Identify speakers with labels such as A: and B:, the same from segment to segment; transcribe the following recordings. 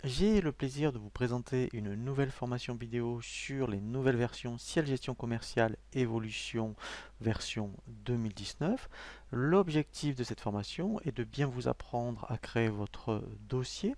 A: J'ai le plaisir de vous présenter une nouvelle formation vidéo sur les nouvelles versions Ciel Gestion Commerciale Évolution version 2019. L'objectif de cette formation est de bien vous apprendre à créer votre dossier.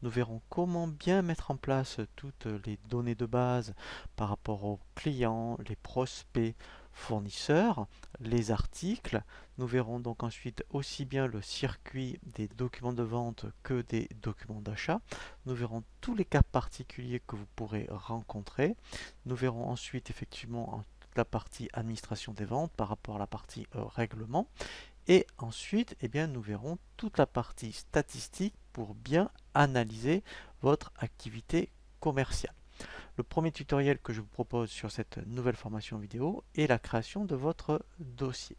A: Nous verrons comment bien mettre en place toutes les données de base par rapport aux clients, les prospects, fournisseurs, les articles. Nous verrons donc ensuite aussi bien le circuit des documents de vente que des documents d'achat. Nous verrons tous les cas particuliers que vous pourrez rencontrer. Nous verrons ensuite effectivement la partie administration des ventes par rapport à la partie règlement. Et ensuite, nous verrons toute la partie statistique pour bien analyser votre activité commerciale. Le premier tutoriel que je vous propose sur cette nouvelle formation vidéo est la création de votre dossier.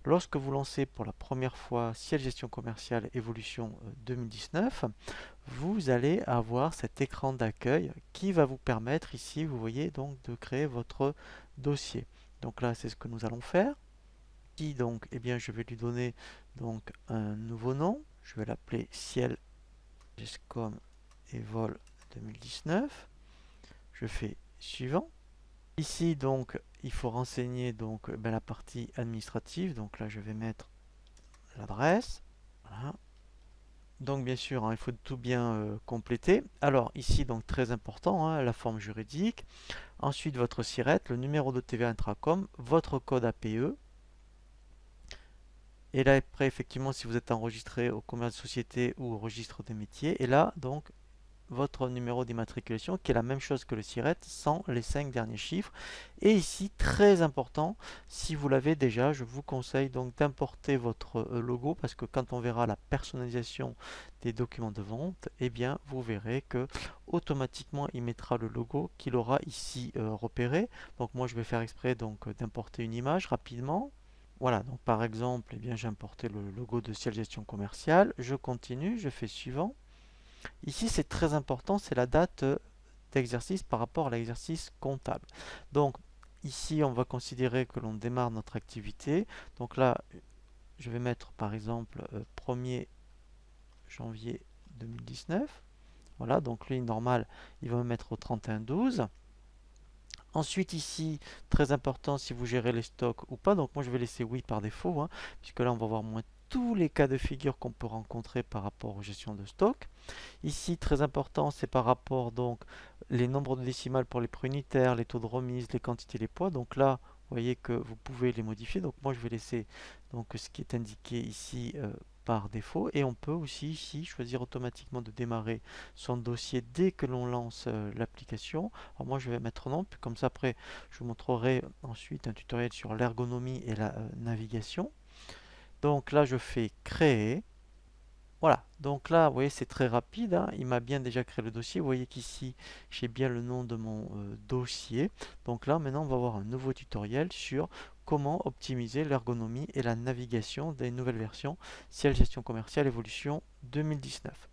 A: Lorsque vous lancez pour la première fois Ciel Gestion Commerciale Évolution 2019, vous allez avoir cet écran d'accueil qui va vous permettre ici, vous voyez, donc de créer votre dossier. Donc là, c'est ce que nous allons faire. Ici, donc, je vais lui donner donc un nouveau nom. Je vais l'appeler Ciel Gescom Evol 2019. Je fais suivant. Ici, donc, il faut renseigner donc la partie administrative. Donc là, je vais mettre l'adresse. Voilà. Donc bien sûr, il faut tout bien compléter. Alors ici, donc très important, la forme juridique. Ensuite, votre SIRET, le numéro de TVA Intracom, votre code APE. Et là, après, effectivement, si vous êtes enregistré au commerce de société ou au registre des métiers. Et là, donc, votre numéro d'immatriculation qui est la même chose que le SIRET sans les 5 derniers chiffres. Et ici, très important, si vous l'avez déjà, je vous conseille donc d'importer votre logo parce que quand on verra la personnalisation des documents de vente, vous verrez que automatiquement il mettra le logo qu'il aura ici repéré. Donc moi je vais faire exprès donc d'importer une image rapidement. Voilà, donc par exemple, j'ai importé le logo de Ciel Gestion Commerciale. Je continue, je fais suivant. Ici, c'est très important, c'est la date d'exercice par rapport à l'exercice comptable. Donc, ici, on va considérer que l'on démarre notre activité. Donc là, je vais mettre par exemple 1er janvier 2019. Voilà, donc lui, normal, il va me mettre au 31-12. Ensuite, ici, très important si vous gérez les stocks ou pas. Donc, moi, je vais laisser oui par défaut, puisque là, on va voir moins tous les cas de figure qu'on peut rencontrer par rapport aux gestions de stock. Ici, très important, c'est par rapport donc les nombres de décimales pour les prix unitaires, les taux de remise, les quantités, les poids. Donc là, vous voyez que vous pouvez les modifier. Donc moi, je vais laisser donc ce qui est indiqué ici par défaut. Et on peut aussi ici choisir automatiquement de démarrer son dossier dès que l'on lance l'application. Alors moi, je vais mettre non, puis comme ça après, je vous montrerai ensuite un tutoriel sur l'ergonomie et la navigation. Donc là, je fais créer. Voilà, donc là, vous voyez, c'est très rapide, il m'a bien déjà créé le dossier. Vous voyez qu'ici, j'ai bien le nom de mon dossier. Donc là, maintenant, on va voir un nouveau tutoriel sur comment optimiser l'ergonomie et la navigation des nouvelles versions Ciel Gestion Commerciale Évolution 2019.